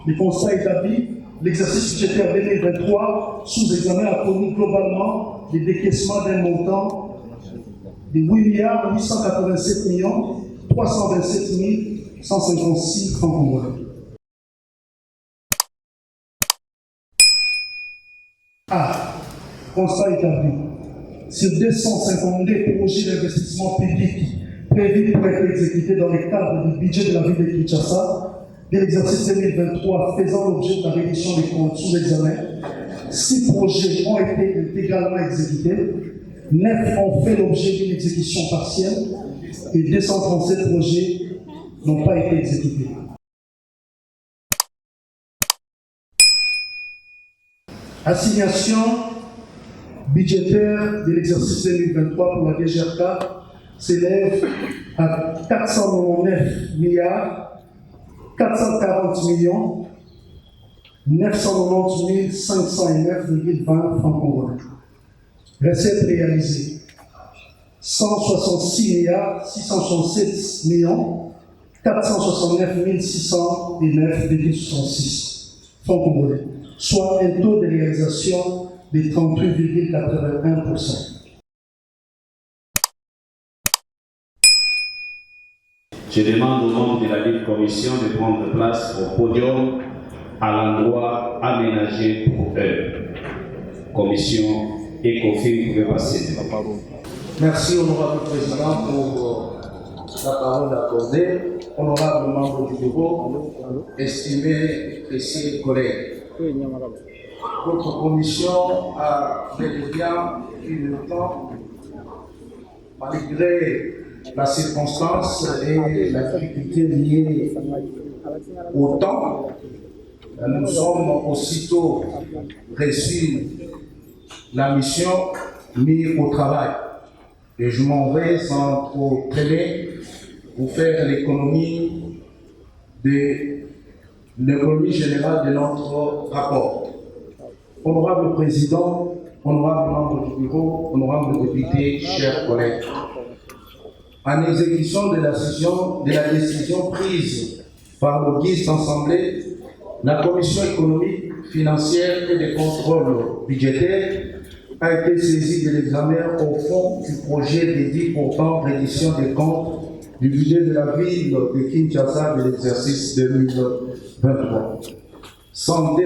Le constat établi, l'exercice budgétaire 2023 sous examen a connu globalement le décaissement d'un montant de 8 327 156 francs congolais. A. Constat établi. Sur 252 projets d'investissement public prévus pour être exécutés dans le cadre du budget de la ville de Kinshasa, de l'exercice 2023 faisant l'objet de la révision des comptes sous examen, 6 projets ont été intégralement exécutés, 9 ont fait l'objet d'une exécution partielle et 237 projets n'ont pas été exécutés. Assignation budgétaire de l'exercice 2023 pour la DGRK s'élève à 499 milliards 440 millions 990 509,20 francs congolais. Recettes réalisées 166 milliards 667 millions 469 609,66 francs congolais, soit un taux de réalisation de 38,81%. Je demande aux membres de la Ligue Commission de prendre place au podium à l'endroit aménagé pour eux. Commission ECOFIN, vous pouvez passer. Merci, honorable président, pour la parole accordée. Honorable membre du bureau, estimés et précieux collègues. Votre commission a bel et bien eu le temps, malgré la circonstance et la difficulté liée au temps. Nous sommes aussitôt reçus la mission mis au travail. Et je m'en vais sans trop traîner pour faire l'économie générale de notre rapport. Honorable Président, honorable membre du bureau, honorable député, chers collègues, en exécution de la décision prise par l'Auguste Assemblée, la Commission économique, financière et de contrôle budgétaire a été saisie de l'examen au fond du projet dédié portant reddition des comptes du budget de la ville de Kinshasa de l'exercice 2023. Sans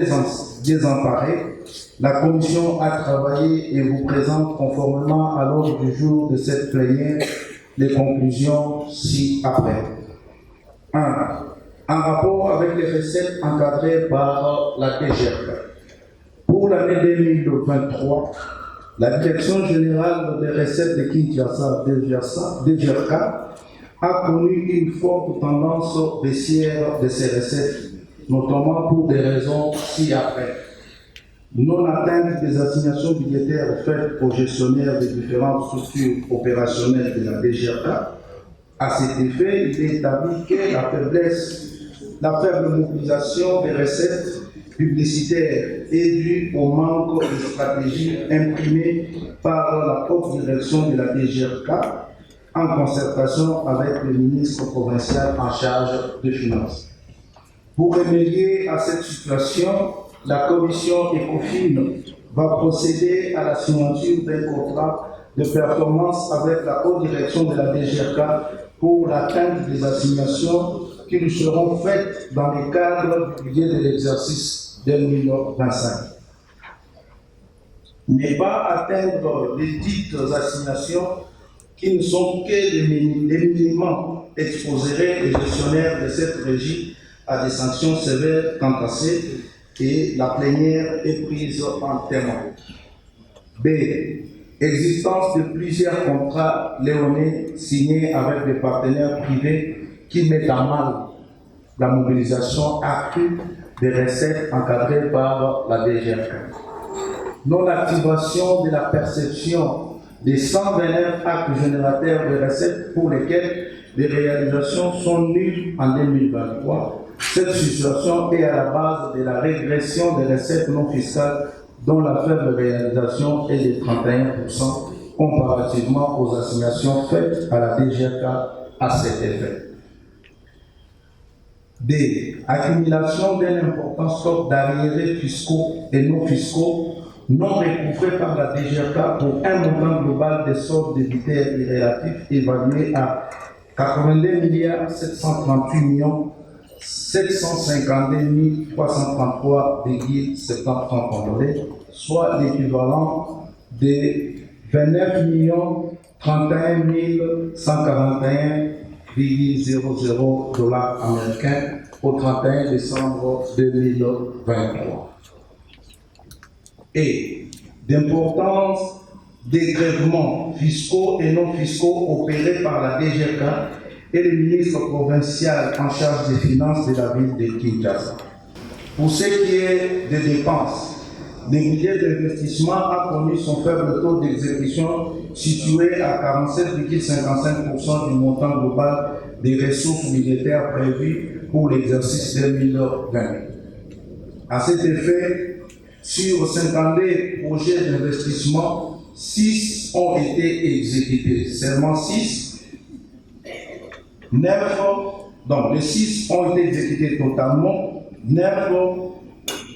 désemparer, la Commission a travaillé et vous présente conformément à l'ordre du jour de cette plénière les conclusions ci-après. 1. En rapport avec les recettes encadrées par la DGRK. Pour l'année 2023, la Direction générale des recettes de Kinshasa, DGRK, a connu une forte tendance baissière de ses recettes, notamment pour des raisons ci-après. Non-atteinte des assignations budgétaires faites aux gestionnaires des différentes structures opérationnelles de la DGRK. À cet effet, il est établi que la faible mobilisation des recettes publicitaires est due au manque de stratégie imprimée par la haute direction de la DGRK en concertation avec le ministre provincial en charge des finances. Pour remédier à cette situation, la commission ECOFIN va procéder à la signature d'un contrat de performance avec la haute direction de la DGRK pour l'atteinte des assignations qui nous seront faites dans le cadre du budget de l'exercice 2025. Ne pas atteindre les dites assignations qui ne sont que des minimums exposerait les gestionnaires de cette régie à des sanctions sévères quant à ces et la plénière est prise en témoin. B. Existence de plusieurs contrats léonais signés avec des partenaires privés qui mettent en mal la mobilisation accrue des recettes encadrées par la DGRK. Non-activation de la perception des 129 actes générateurs de recettes pour lesquels les réalisations sont nulles en 2023. Cette situation est à la base de la régression des recettes non fiscales dont la faible réalisation est de 31% comparativement aux assignations faites à la DGRK à cet effet. D. Accumulation d'un important stock d'arriérés fiscaux et non fiscaux non recouvrés par la DGK pour un montant global des soldes débitaires et relatifs évalué à 82 738 752 333,70 congolais, soit l'équivalent de 29 031 141,00 dollars américains au 31 décembre 2023. Et d'importants dégrèvements fiscaux et non fiscaux opérés par la DGK et le ministre provincial en charge des finances de la ville de Kinshasa. Pour ce qui est des dépenses, le budget d'investissement a connu son faible taux d'exécution situé à 47,55% du montant global des ressources budgétaires prévues pour l'exercice 2020. À cet effet, sur 52 projets d'investissement, 6 ont été exécutés. Seulement 6, 9, donc les 6 ont été exécutés totalement, 9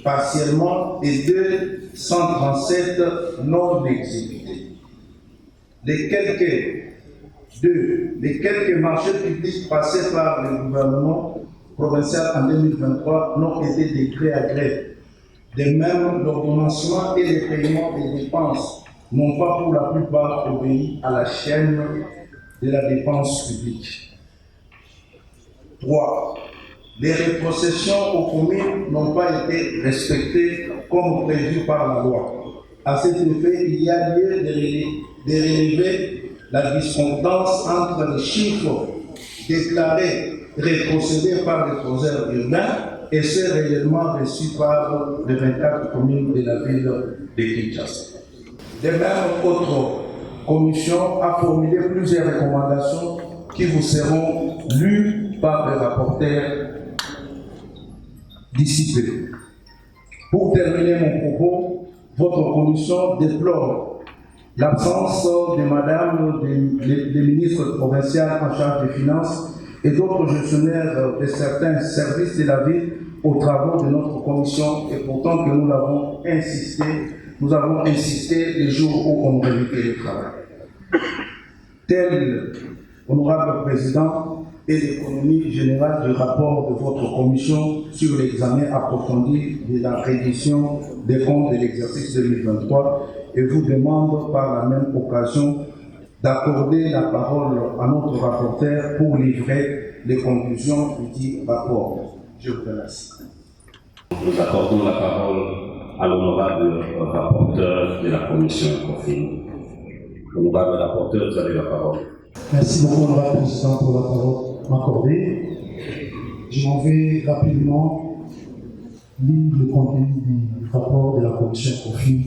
partiellement et 237 non exécutés. Les quelques marchés publics passés par le gouvernement provincial en 2023 n'ont été de gré à gré. De même, l'ordonnancement et le paiement des dépenses n'ont pas pour la plupart obéi à la chaîne de la dépense publique. 3. Les rétrocessions aux communes n'ont pas été respectées comme prévu par la loi. À cet effet, il y a lieu de relever la discordance entre les chiffres déclarés rétrocédés par les trésors urbains et ceux réellement reçus par les 24 communes de la ville de Kinshasa. De même, notre commission a formulé plusieurs recommandations qui vous seront lues par les rapporteurs d'ici peu. Pour terminer mon propos, votre commission déplore l'absence de Madame le ministre provincial en charge des finances et d'autres gestionnaires de certains services de la ville aux travaux de notre commission, et pourtant que nous avons insisté les jours où on réduisait le travail. Tel, honorable président, et l'économie générale du rapport de votre commission sur l'examen approfondi de la reddition des comptes de l'exercice 2023 et vous demande par la même occasion d'accorder la parole à notre rapporteur pour livrer les conclusions du dit rapport. Je vous remercie. Nous accordons la parole à l'honorable rapporteur de la commission COFIN. L'honorable rapporteur, vous avez la parole. Merci beaucoup, honorable président, pour la parole m'accordée. Je m'en vais rapidement lire le contenu du rapport de la commission COFIN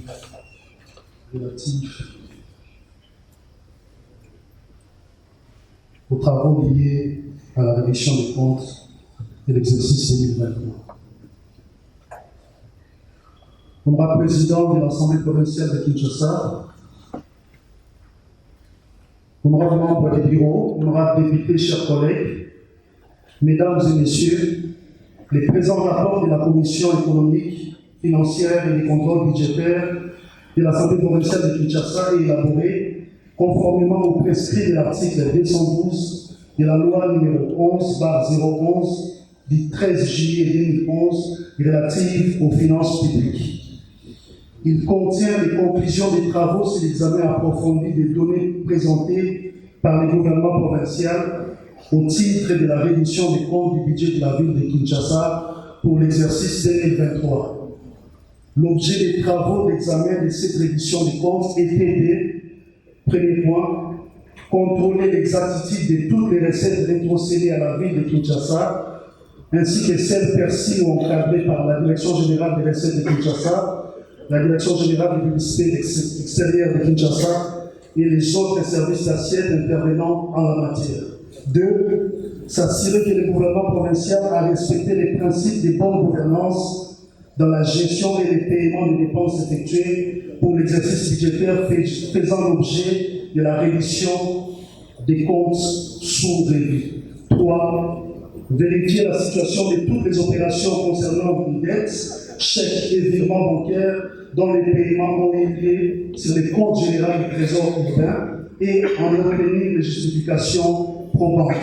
relatif aux travaux liés à la révision des comptes de l'exercice 2023. Honorable président de l'Assemblée provinciale de Kinshasa, honorables membres du bureau, honorables députés, chers collègues, mesdames et messieurs, les présents rapports de la Commission économique, financière et de contrôle budgétaire de l'Assemblée provinciale de Kinshasa est élaboré conformément au prescrit de l'article 212 de la loi numéro 11/011 du 13 juillet 2011 relative aux finances publiques. Il contient les conclusions des travaux sur l'examen approfondi des données présentées par le gouvernement provincial au titre de la réduction des comptes du budget de la ville de Kinshasa pour l'exercice 2023. L'objet des travaux d'examen de cette réduction des comptes était de, premier point, contrôler l'exactitude de toutes les recettes rétrocédées à la ville de Kinshasa, ainsi que celles perçues ou encadrées par la Direction générale des recettes de Kinshasa, la Direction générale de publicité extérieure de Kinshasa et les autres services d'assiette intervenant en la matière. 2. S'assurer que le gouvernement provincial a respecté les principes de bonne gouvernance dans la gestion et le paiement des dépenses effectuées pour l'exercice budgétaire faisant l'objet de la révision des comptes sous revue. 3. vérifier la situation de toutes les opérations concernant une dette, chèques et virements bancaires dont les paiements ont été liés sur les comptes généraux du Trésor urbain et en obtenir les justifications probantes.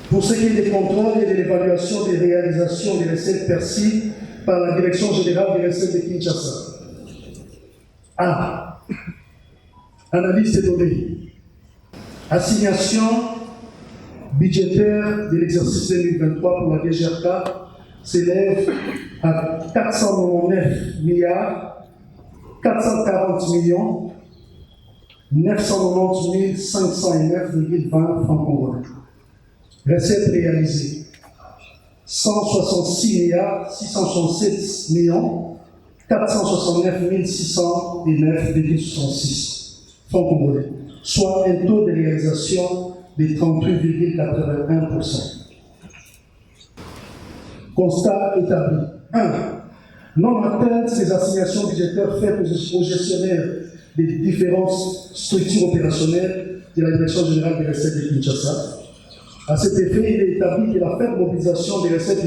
Pour ce qui est des contrôles et de l'évaluation des réalisations des recettes perçues par la Direction générale des recettes de Kinshasa. A. Analyse des données. Assignation budgétaire de l'exercice 2023 pour la DGRK s'élève à 499 milliards 440 millions 990 509,20 francs congolais. Recettes réalisées 166 milliards 667 millions 469 609,66 francs congolais, soit un taux de réalisation de 38,81%. Constat établi. 1. Non-atteinte des assignations budgétaires faites aux gestionnaires des différentes structures opérationnelles de la Direction générale des recettes de Kinshasa. À cet effet, il est établi que la faible mobilisation des recettes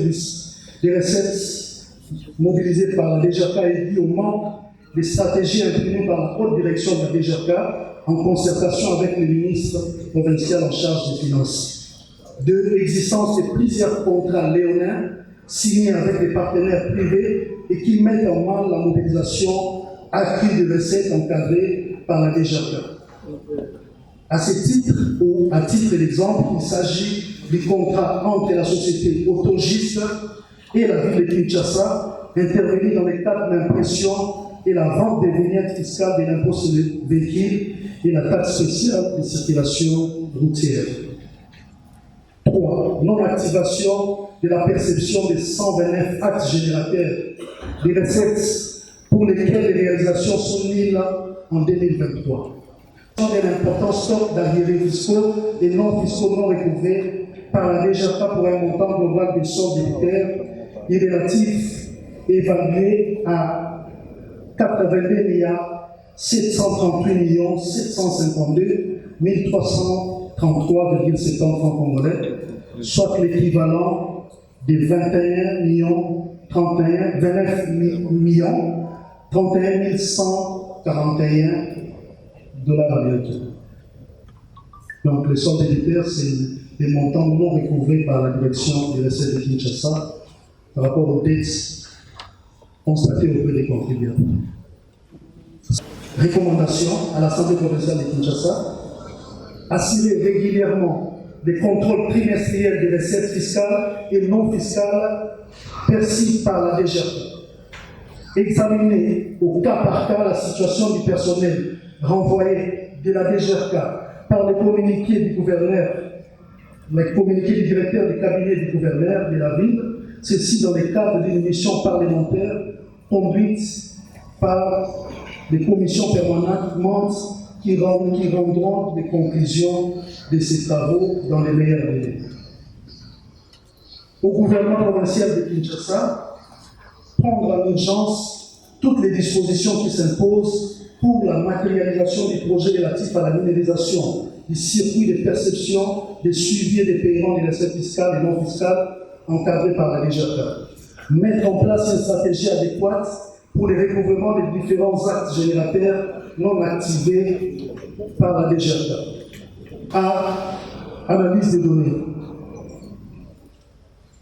mobilisées par la DGRK est due au manque des stratégies imprimées par la haute direction de la DGRK en concertation avec le ministre provincial en charge des finances. 2. L'existence de plusieurs contrats léonins signés avec des partenaires privés et qui mettent en mal la mobilisation accrue de recettes encadrées par la DGRK. À ce titre, ou à titre d'exemple, il s'agit du contrat entre la société Autogiste et la ville de Kinshasa, intervenu dans le cadre de l'impression et la vente des vignettes fiscales de l'impôt sur les véhicules et la taxe spéciale de circulation routière. 3. Non-activation de la perception des 129 actes générateurs des recettes pour lesquels les réalisations sont nulles en 2023. De l'important stock d'arrivés fiscaux et non fiscaux non recouvrés par la DGRK pour un montant global de soldes débitaires et relatif évalué à 82 milliards 738 millions 752 333,70 francs congolais, soit l'équivalent de 29 millions 31 141 dollars américains. Donc les soldes débitaires, c'est des montants non recouvrés par la direction des recettes de Kinshasa par rapport aux dettes constatées auprès des contribuables. Recommandation à l'Assemblée provinciale de Kinshasa: assurer régulièrement des contrôles trimestriels des recettes fiscales et non fiscales perçues par la DGRK. Examiner au cas par cas la situation du personnel renvoyé de la DGRK par les communiqués du gouverneur, les communiqués du directeur du cabinet du gouverneur de la ville, ceci dans le cadre d'une mission parlementaire conduite par des commissions permanentes qui rendront des conclusions de ces travaux dans les meilleurs délais. Au gouvernement provincial de Kinshasa, prendre en urgence toutes les dispositions qui s'imposent pour la matérialisation du projet relatif à la numérisation du circuit de perception, de suivi et de paiement des recettes fiscales et non fiscales encadrées par la DGRK. Mettre en place une stratégie adéquate pour les recouvrements des différents actes générateurs non activés par la DGRK. A. Analyse des données.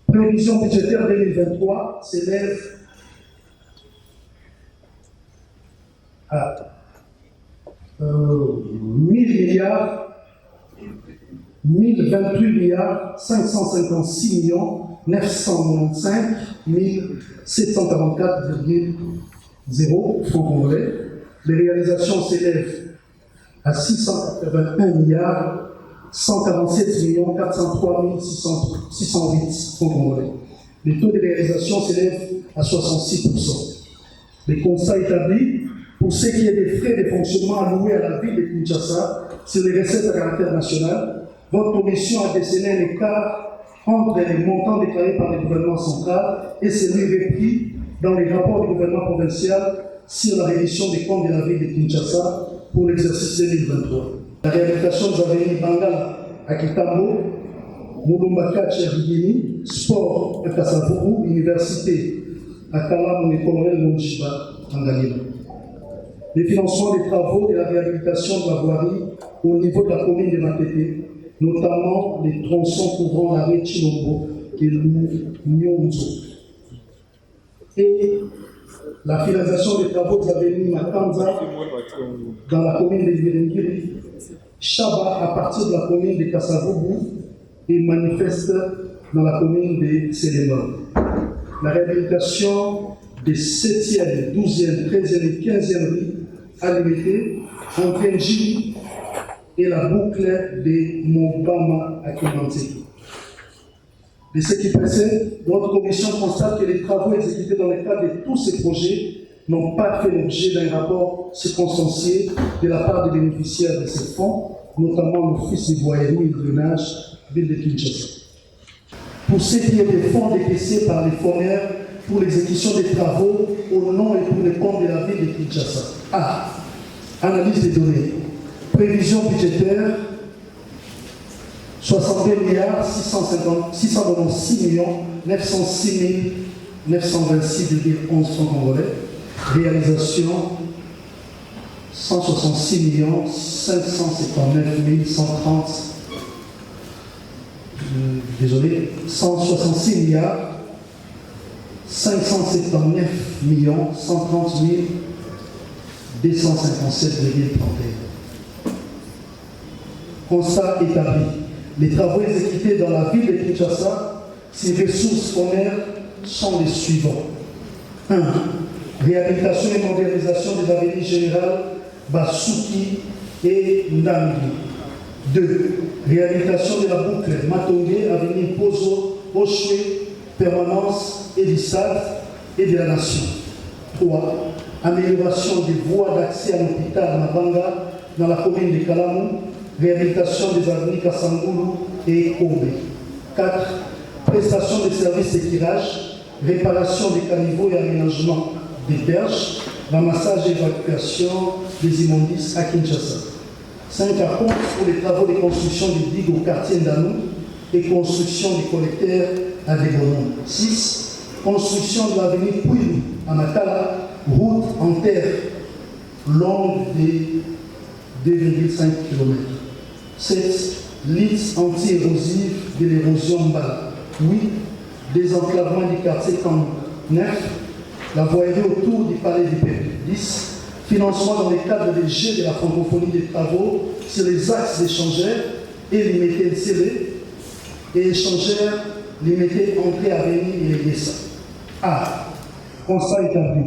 Prévision budgétaire 2023 s'élève à 1028 milliards 556 millions 995 744,0 francs congolais. Les réalisations s'élèvent à 681 milliards 147 millions 403 608 francs congolais. Les taux de réalisation s'élèvent à 66%. Les constats établis pour ce qui est des frais de fonctionnement alloués à la ville de Kinshasa sur les recettes à caractère national, votre commission a décelé un écart entre les montants déclarés par le gouvernement central et celui repris dans les rapports du gouvernement provincial sur la révision des comptes de la ville de Kinshasa pour l'exercice 2023. La réhabilitation de l'avenue Bangala à Kitambo Mouloumbaka Tcherigini, sport à Kassavourou, université à Kalam et Colonel Monchiba, en Galilée. Les financements des travaux et la réhabilitation de la voirie au niveau de la commune de Matete, notamment les tronçons couvrant l'arrêt Chilombo et Nyonzo. Et la finalisation des travaux de l'avenue Makanza dans la commune de Virengiri, Chaba à partir de la commune de Kassavourou et Manifeste dans la commune de Séléma. La réhabilitation des 7e, 12e, 13e et 15e rues à limiter entre Njili et la boucle de Mobama à Kimanté. De ce qui précède, notre commission constate que les travaux exécutés dans le cadre de tous ces projets n'ont pas fait l'objet d'un rapport circonstancié de la part des bénéficiaires de ces fonds, notamment l'Office de voirie et de drainage, ville de Kinshasa. Pour ce qui est des fonds décaissés par les fondaires pour l'exécution des travaux au nom et pour le compte de la ville de Kinshasa. A. Analyse des données. Prévision budgétaire 62 milliards 696 906 926,11 francs congolais. Réalisation 166 559 130. Désolé, 166 milliards 579 130 257,31. Constat établi. Les travaux exécutés dans la ville de Kinshasa, ces ressources foncières sont les suivants. 1. Réhabilitation et modernisation des avenues générales Basuki et Ndambi. 2. Réhabilitation de la boucle Matongé, avenue Pozo, Oshwe, Permanence et du Stade et de la Nation. 3. Amélioration des voies d'accès à l'hôpital Mabanga dans la commune de Kalamou, réhabilitation des avenues Kassangoulou et Kombe. 4. Prestation des services d'éclairage, réparation des caniveaux et aménagement des berges, ramassage et évacuation des immondices à Kinshasa. 5. Compte pour les travaux de construction des digues au quartier d'Anou et construction des collecteurs à Dégonon. 6. Construction de l'avenue Pouilou à Makala, route en terre longue de 2,5 km. 7. Lits anti-érosive de l'érosion Mbala. 8. Désenclavement du quartier Kamou. 9. La voirie autour du palais du peuple. 10. Financement dans le cadre des jets de la francophonie des travaux sur les axes d'échangeurs et limité scellés et échangeurs limités entrée avenue et Yessa. A. Constat établi.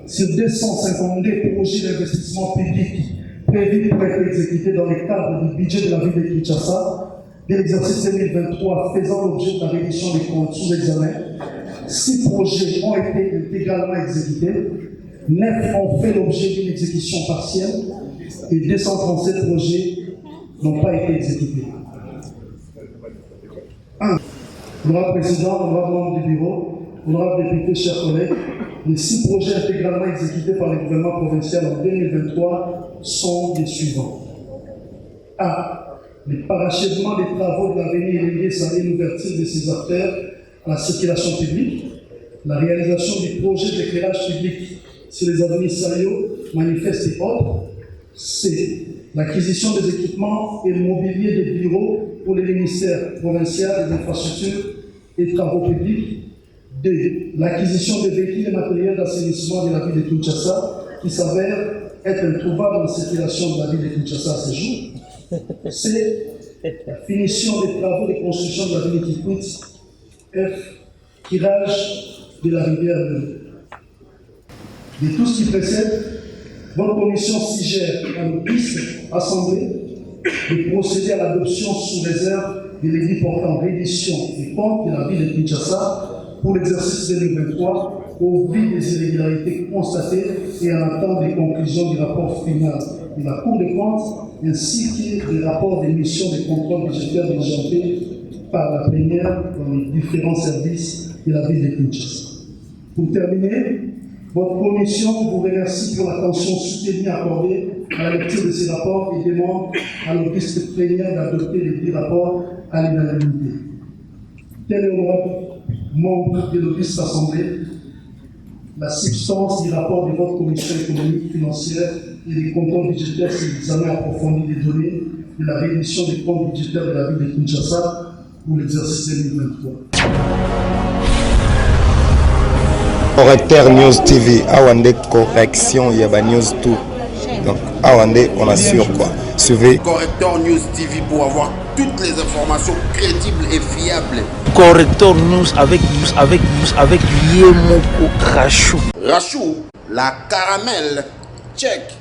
Sur 252 projets d'investissement public prévus pour être exécutés dans le cadre du budget de la ville de Kinshasa, de l'exercice 2023 faisant l'objet de la révision des comptes sous examen, 6 projets ont été intégralement exécutés, 9 ont fait l'objet d'une exécution partielle et 237 projets n'ont pas été exécutés. 1. Honorable Président, honorable membre du bureau, honorable député, chers collègues, les 6 projets intégralement exécutés par le gouvernement provincial en 2023 sont les suivants. A. Le parachèvement des travaux de l'avenue Elengesa et l'ouverture de ses artères à la circulation publique, la réalisation du projet d'éclairage public sur les avenues Sayo, Manifeste et autres. C. L'acquisition des équipements et mobilier des bureaux pour les ministères provinciaux des infrastructures et travaux publics. D. L'acquisition des véhicules et matériels d'assainissement de la ville de Kinshasa qui s'avère être introuvable en circulation de la ville de Kinshasa à ce jour. C. La finition des travaux de construction de la ville de Kikwit. F. Tirage de la rivière de tout ce qui précède, votre commission suggère à l'Office Assemblée de procéder à l'adoption sous réserve de l'édit portant reddition des comptes de la ville de Kinshasa pour l'exercice 2023 au vu des irrégularités constatées et en attente des conclusions du rapport final de la Cour des comptes ainsi que des rapports des missions de contrôle budgétaire diligentés par la plénière dans les différents services de la ville de Kinshasa. Pour terminer, votre commission vous remercie pour l'attention soutenue accordée à la lecture de ces rapports et demande à l'orchestre plénière d'adopter les 10 rapports à l'unanimité. Tel est le membre de l'auguste assemblée, la substance du rapport de votre commission économique, financière et des contrôles budgétaires, c'est l'examen approfondi des données de la réédition des comptes budgétaires de la ville de Kinshasa pour l'exercice 2023. Correcteur News TV, Awande correction, Yaba News tout. Donc, Awande, on assure quoi. Suivez. Correcteur News TV pour avoir toutes les informations crédibles et fiables. Correcteur News avec Yemoko Rachou. Rachou, la caramel, check.